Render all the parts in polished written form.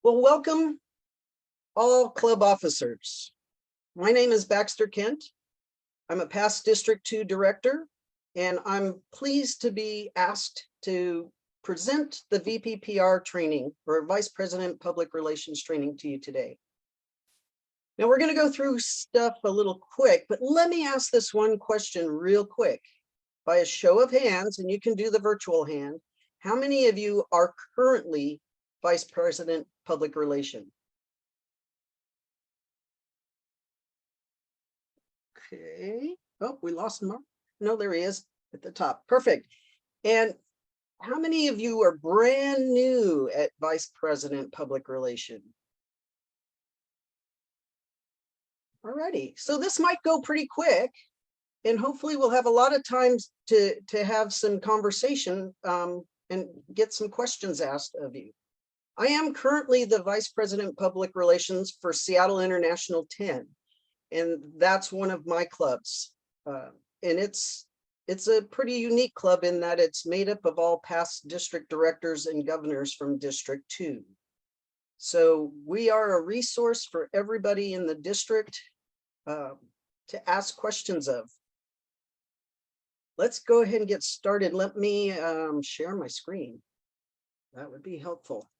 Well, welcome all club officers. My name is Baxter Kent. I'm a past District 2 director, and I'm pleased to be asked to present the VPPR training, or Vice President Public Relations training, to you today. Now we're going to go through stuff a little quick, but let me ask this one question real quick. By a show of hands, and you can do the virtual hand, how many of you are currently Vice President Public Relations? Okay. Oh, we lost Mark. No, there he is at the top. Perfect. And how many of you are brand new at Vice President Public Relations? Alrighty. So this might go pretty quick, and hopefully we'll have a lot of times to have some conversation and get some questions asked of you. I am currently the Vice President Public Relations for Seattle International 10. And that's one of my clubs. And it's a pretty unique club in that it's made up of all past district directors and governors from District 2. So we are a resource for everybody in the district to ask questions of. Let's go ahead and get started. Let me share my screen. That would be helpful.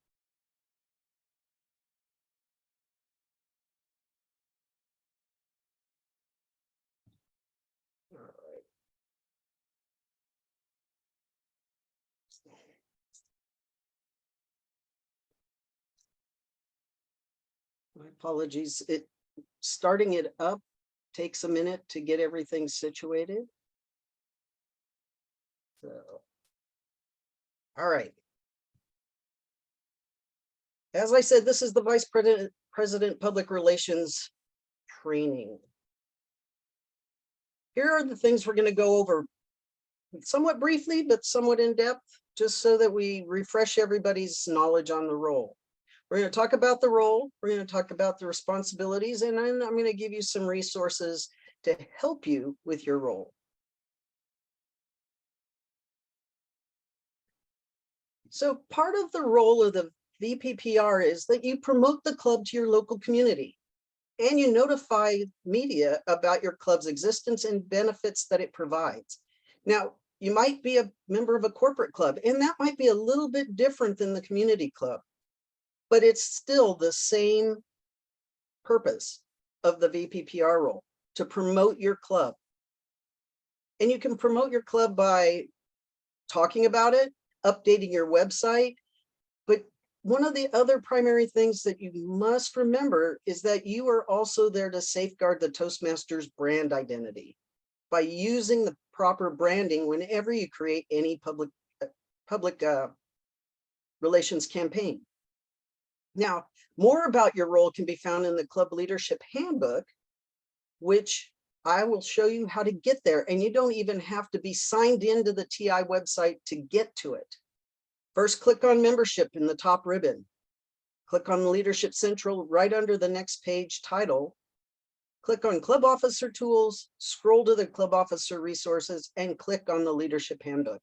My apologies. Starting it up takes a minute to get everything situated. So, all right. As I said, this is the Vice President Public Relations training. Here are the things we're going to go over somewhat briefly, but somewhat in depth, just so that we refresh everybody's knowledge on the role. We're going to talk about the role, we're going to talk about the responsibilities, and then I'm going to give you some resources to help you with your role. So part of the role of the VPPR is that you promote the club to your local community, and you notify media about your club's existence and benefits that it provides. Now, you might be a member of a corporate club, and that might be a little bit different than the community club, but it's still the same purpose of the VPPR role, to promote your club. And you can promote your club by talking about it, updating your website. But one of the other primary things that you must remember is that you are also there to safeguard the Toastmasters brand identity by using the proper branding whenever you create any public relations campaign. Now, more about your role can be found in the Club Leadership Handbook, which I will show you how to get there. And you don't even have to be signed into the TI website to get to it. First, click on membership in the top ribbon. Click on Leadership Central right under the next page title. Click on Club Officer Tools, scroll to the Club Officer Resources, and click on the Leadership Handbook.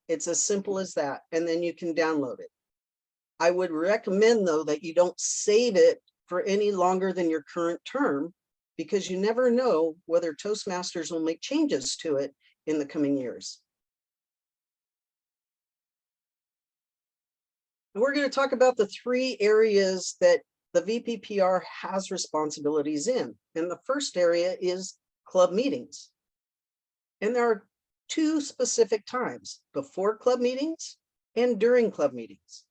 It's as simple as that, and then you can download it. I would recommend, though, that you don't save it for any longer than your current term, because you never know whether Toastmasters will make changes to it in the coming years. And we're going to talk about the 3 areas that the VPPR has responsibilities in. And the first area is club meetings. And there are 2 specific times: before club meetings and during club meetings.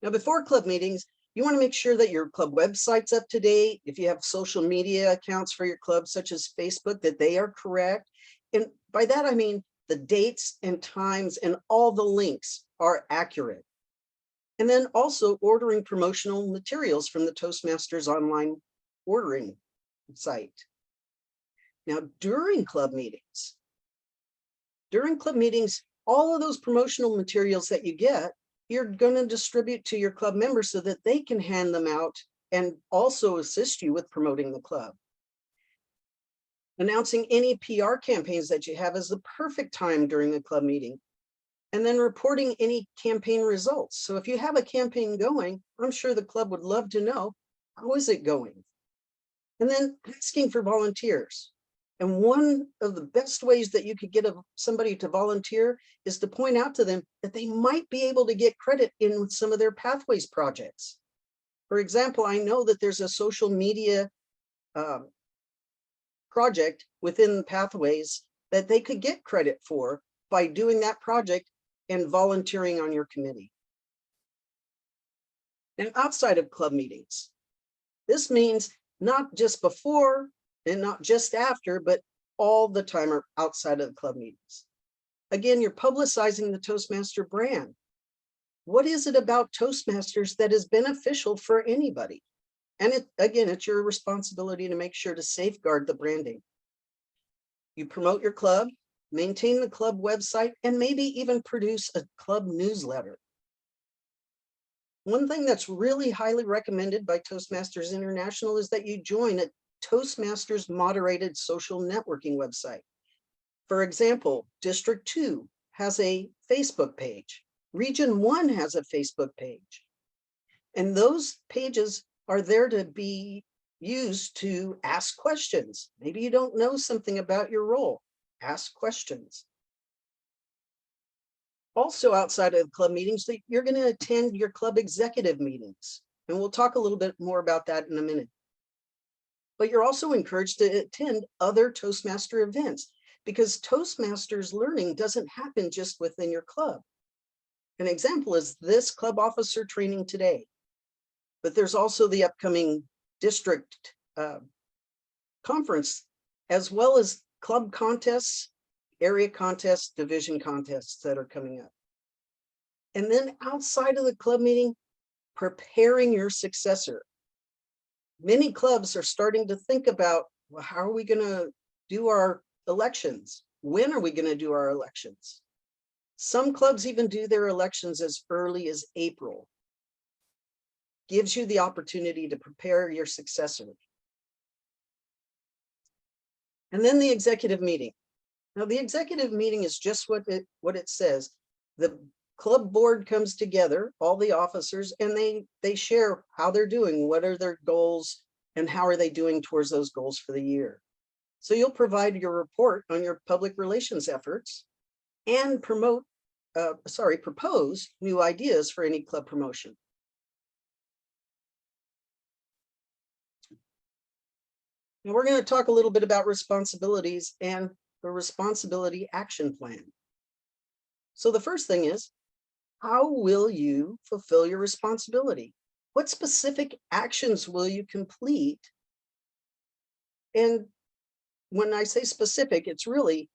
Now, before club meetings, you want to make sure that your club website's up to date. If you have social media accounts for your club, such as Facebook, that they are correct. And by that, I mean the dates and times and all the links are accurate. And then also ordering promotional materials from the Toastmasters online ordering site. Now, during club meetings, all of those promotional materials that you get, you're going to distribute to your club members so that they can hand them out and also assist you with promoting the club. Announcing any PR campaigns that you have is the perfect time during a club meeting. And then reporting any campaign results. So if you have a campaign going, I'm sure the club would love to know, how is it going? And then asking for volunteers. And one of the best ways that you could get somebody to volunteer is to point out to them that they might be able to get credit in some of their Pathways projects. For example, I know that there's a social media project within Pathways that they could get credit for by doing that project and volunteering on your committee. And outside of club meetings, this means not just before and not just after, but all the time or outside of the club meetings. Again, you're publicizing the Toastmaster brand. What is it about Toastmasters that is beneficial for anybody? And again, it's your responsibility to make sure to safeguard the branding. You promote your club, maintain the club website, and maybe even produce a club newsletter. One thing that's really highly recommended by Toastmasters International is that you join a Toastmasters moderated social networking website. For example, District 2 has a Facebook page. Region 1 has a Facebook page. And those pages are there to be used to ask questions. Maybe you don't know something about your role. Ask questions. Also outside of club meetings, you're going to attend your club executive meetings. And we'll talk a little bit more about that in a minute. But you're also encouraged to attend other Toastmaster events because Toastmasters learning doesn't happen just within your club. An example is this club officer training today. But there's also the upcoming district conference, as well as club contests, area contests, division contests that are coming up. And then outside of the club meeting, preparing your successor. Many clubs are starting to think about, well, how are we going to do our elections? When are we going to do our elections? Some clubs even do their elections as early as April. Gives you the opportunity to prepare your successor. And then the executive meeting. Now, the executive meeting is just what it says. The club board comes together, all the officers, and they share how they're doing, what are their goals, and how are they doing towards those goals for the year. So you'll provide your report on your public relations efforts and propose new ideas for any club promotion. Now we're going to talk a little bit about responsibilities and the responsibility action plan. So the first thing is, how will you fulfill your responsibility? What specific actions will you complete? And when I say specific, it's really,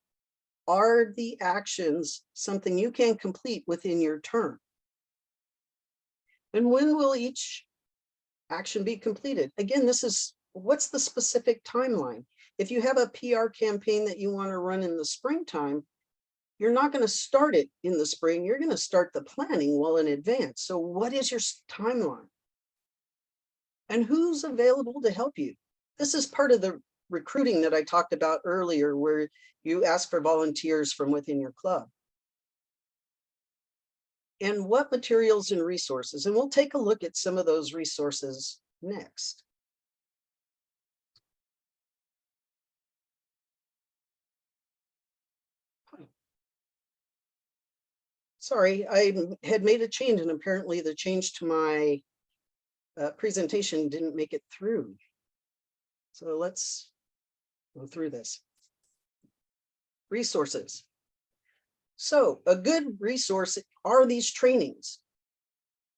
are the actions something you can complete within your term? And when will each action be completed? Again, this is, what's the specific timeline? If you have a PR campaign that you want to run in the springtime, you're not going to start it in the spring. You're going to start the planning well in advance. So what is your timeline? And who's available to help you? This is part of the recruiting that I talked about earlier, where you ask for volunteers from within your club. And what materials and resources? And we'll take a look at some of those resources next. Sorry, I had made a change, and apparently the change to my presentation didn't make it through. So let's go through this. Resources. So a good resource are these trainings.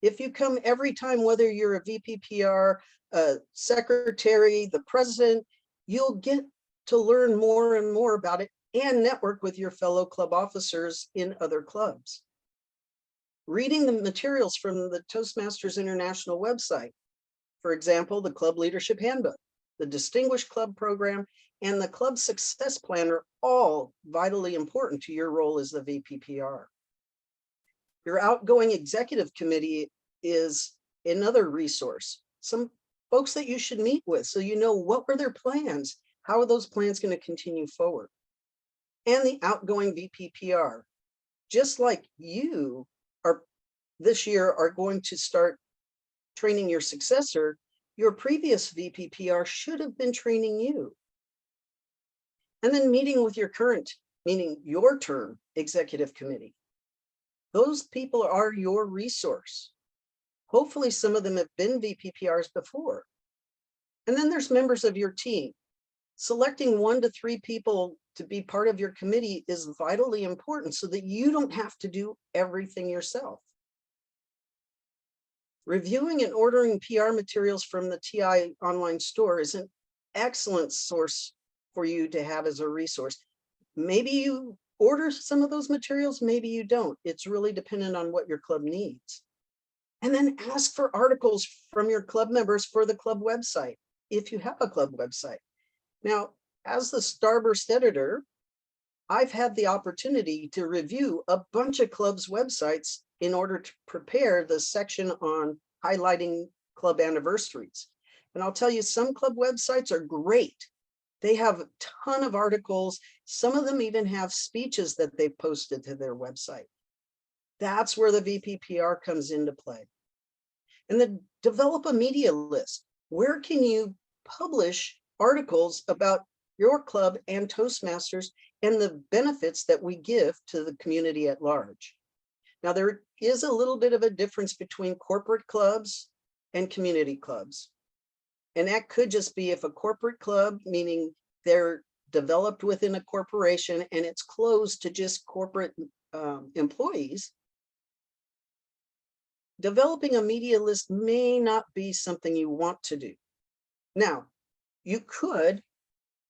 If you come every time, whether you're a VPPR, a secretary, the president, you'll get to learn more and more about it and network with your fellow club officers in other clubs. Reading the materials from the Toastmasters International website, for example, the Club Leadership Handbook, the Distinguished Club Program, and the Club Success Plan are all vitally important to your role as the VPPR. Your outgoing executive committee is another resource, some folks that you should meet with so you know what were their plans, how are those plans going to continue forward. And the outgoing VPPR, just like you are this year are going to start training your successor, your previous VPPR should have been training you. And then meeting with your current, meaning your term executive committee. Those people are your resource. Hopefully some of them have been VPPRs before. And then there's members of your team. Selecting 1 to 3 people to be part of your committee is vitally important so that you don't have to do everything yourself. Reviewing and ordering PR materials from the TI online store is an excellent source for you to have as a resource. Maybe you order some of those materials, maybe you don't. It's really dependent on what your club needs. And then ask for articles from your club members for the club website, if you have a club website. Now, as the Starburst editor, I've had the opportunity to review a bunch of clubs' websites in order to prepare the section on highlighting club anniversaries. And I'll tell you, some club websites are great. They have a ton of articles. Some of them even have speeches that they've posted to their website. That's where the VPPR comes into play. And then develop a media list. Where can you publish articles about your club and Toastmasters and the benefits that we give to the community at large? Now, there is a little bit of a difference between corporate clubs and community clubs. And that could just be if a corporate club, meaning they're developed within a corporation and it's closed to just corporate employees, developing a media list may not be something you want to do. Now, you could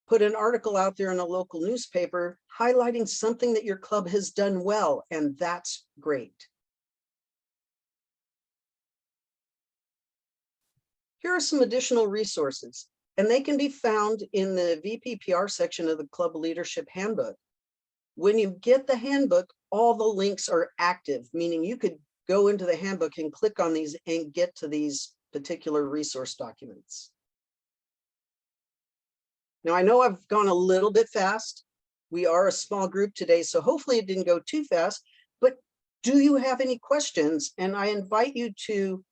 put an article out there in a local newspaper highlighting something that your club has done well, and that's great. Here are some additional resources, and they can be found in the VPPR section of the Club Leadership Handbook. When you get the handbook, all the links are active, meaning you could go into the handbook and click on these and get to these particular resource documents. Now, I know I've gone a little bit fast. We are a small group today, so hopefully it didn't go too fast, but do you have any questions? And I invite you to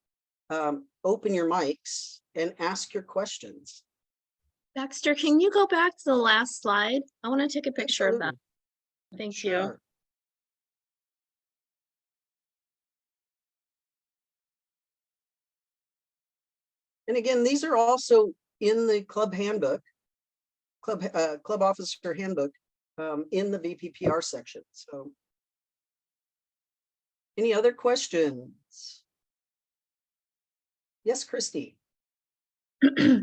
open your mics and ask your questions. Baxter, can you go back to the last slide? I want to take a picture of that. Thank you. And again, these are also in the club handbook, club officer handbook, in the VPPR section. So, any other questions? Yes, Christy.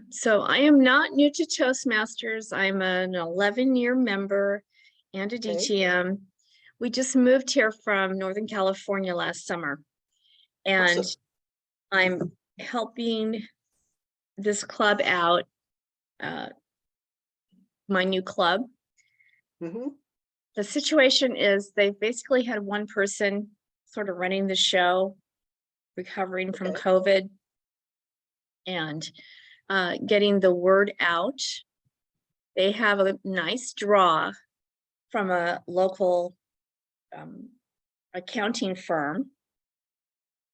So I am not new to Toastmasters. I'm an 11-year member and a DTM. We just moved here from Northern California last summer, and Awesome. I'm helping this club out, my new club. Mm-hmm. The situation is they've basically had one person sort of running the show, recovering from COVID, and getting the word out. They have a nice draw from a local accounting firm.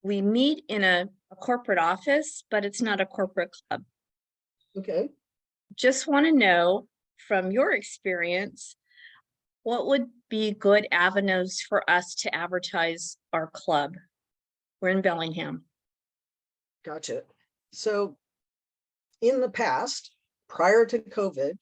We meet in a corporate office, but it's not a corporate club. Okay. Just want to know from your experience, what would be good avenues for us to advertise our club? We're in Bellingham. Gotcha. So in the past, prior to COVID,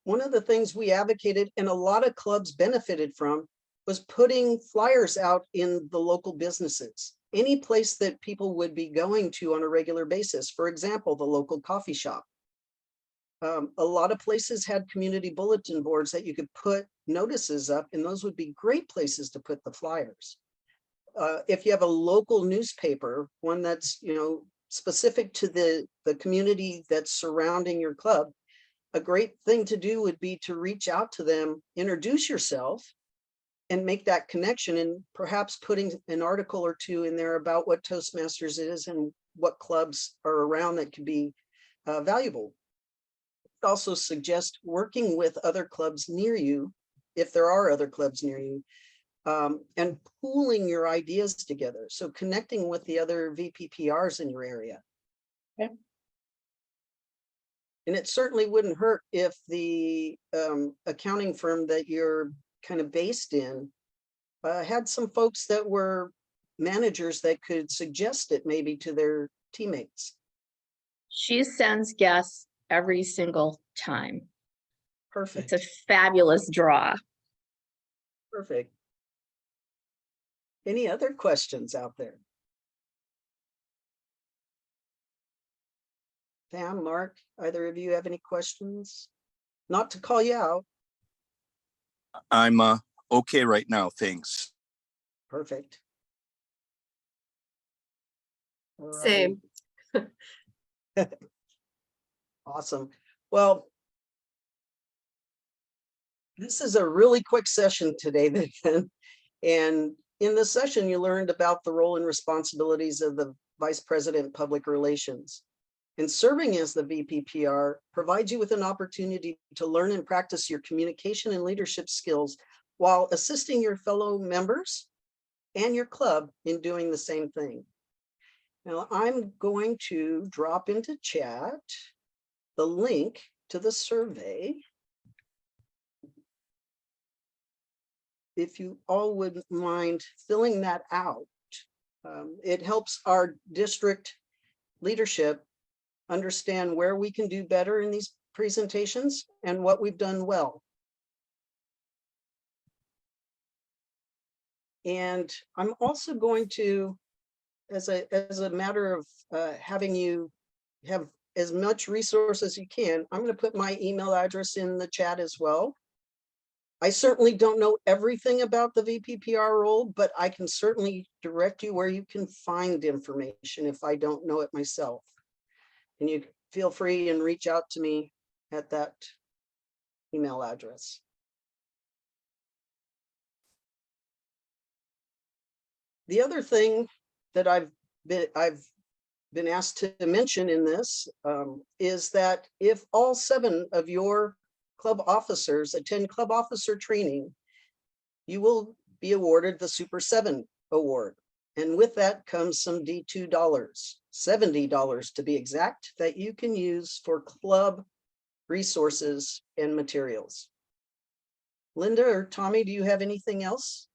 one of the things we advocated and a lot of clubs benefited from was putting flyers out in the local businesses, any place that people would be going to on a regular basis. For example, the local coffee shop. A lot of places had community bulletin boards that you could put notices up, and those would be great places to put the flyers. If you have a local newspaper, one that's, you know, specific to the community that's surrounding your club, a great thing to do would be to reach out to them, introduce yourself, and make that connection, and perhaps putting an article or two in there about what Toastmasters is and what clubs are around that could be valuable. Also suggest working with other clubs near you, if there are other clubs near you, and pooling your ideas together. So connecting with the other VPPRs in your area. Okay. And it certainly wouldn't hurt if the accounting firm that you're kind of based in had some folks that were managers that could suggest it maybe to their teammates. She sends guests every single time. Perfect. It's a fabulous draw. Perfect. Any other questions out there? Pam, Mark, either of you have any questions? Not to call you out. I'm okay right now, thanks. Perfect. All right. Same. Awesome. Well, this is a really quick session today, then. And in this session, you learned about the role and responsibilities of the Vice President Public Relations. And serving as the VPPR provides you with an opportunity to learn and practice your communication and leadership skills while assisting your fellow members and your club in doing the same thing. Now, I'm going to drop into chat the link to the survey. If you all wouldn't mind filling that out, it helps our district leadership understand where we can do better in these presentations and what we've done well. And I'm also going to, as a matter of having you have as much resource as you can, I'm going to put my email address in the chat as well. I certainly don't know everything about the VPPR role, but I can certainly direct you where you can find information if I don't know it myself. And you feel free and reach out to me at that email address. The other thing that I've been asked to mention in this is that if all 7 of your club officers attend club officer training, you will be awarded the Super 7 award. And with that comes some D2 dollars, $70 to be exact, that you can use for club resources and materials. Linda or Tommy, do you have anything else?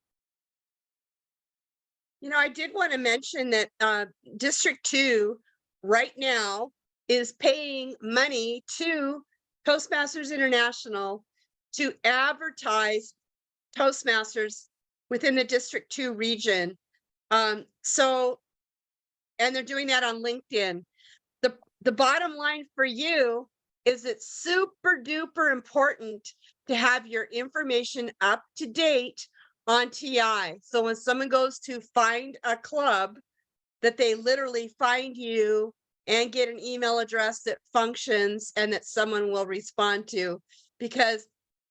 You know, I did want to mention that District 2 right now is paying money to Toastmasters International to advertise Toastmasters within the District 2 region. And they're doing that on LinkedIn. The bottom line for you is it's super duper important to have your information up to date on TI. So when someone goes to find a club, that they literally find you and get an email address that functions and that someone will respond to, because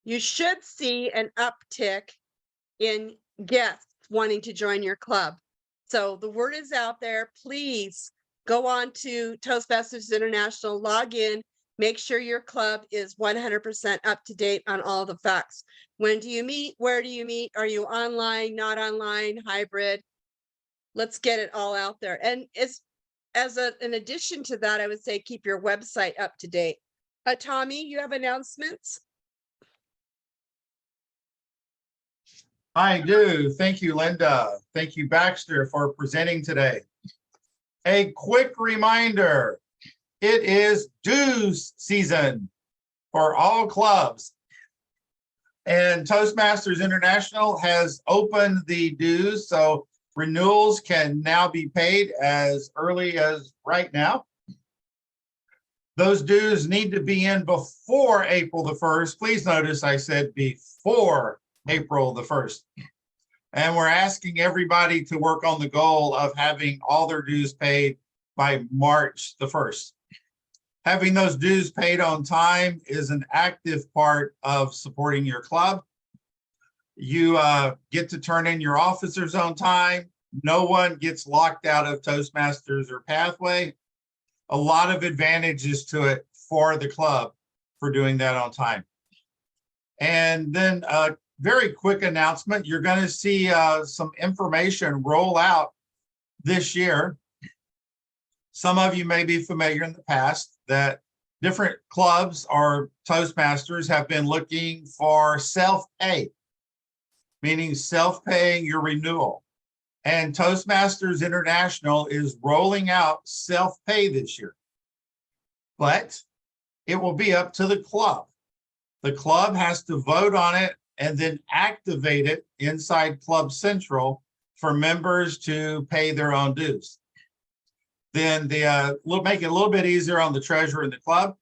you should see an uptick in guests wanting to join your club. So the word is out there. Please go on to Toastmasters International, log in, make sure your club is 100% up to date on all the facts. When do you meet? Where do you meet? Are you online, not online, hybrid? Let's get it all out there. And an addition to that, I would say keep your website up to date. Tommy, you have announcements? I do. Thank you, Linda. Thank you, Baxter, for presenting today. A quick reminder, it is dues season for all clubs. And Toastmasters International has opened the dues, so renewals can now be paid as early as right now. Those dues need to be in before April the 1st. Please notice I said before April the 1st. And we're asking everybody to work on the goal of having all their dues paid by March the 1st. Having those dues paid on time is an active part of supporting your club. You get to turn in your officers on time. No one gets locked out of Toastmasters or Pathway. A lot of advantages to it for the club for doing that on time. And then very quick announcement. You're going to see some information roll out this year. Some of you may be familiar in the past that different clubs or Toastmasters have been looking for self-pay, meaning self-paying your renewal. And Toastmasters International is rolling out self-pay this year. But it will be up to the club. The club has to vote on it and then activate it inside Club Central for members to pay their own dues. Then we'll make it a little bit easier on the treasurer and the club.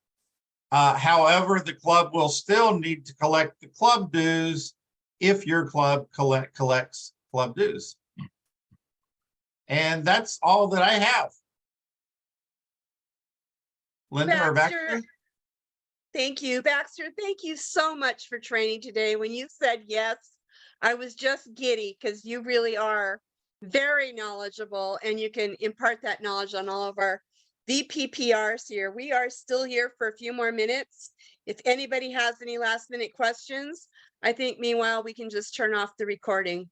However, the club will still need to collect the club dues if your club collects club dues. And that's all that I have. Linda or Baxter? Thank you, Baxter. Thank you so much for training today. When you said yes, I was just giddy because you really are very knowledgeable and you can impart that knowledge on all of our VPPRs here. We are still here for a few more minutes. If anybody has any last minute questions, I think meanwhile we can just turn off the recording.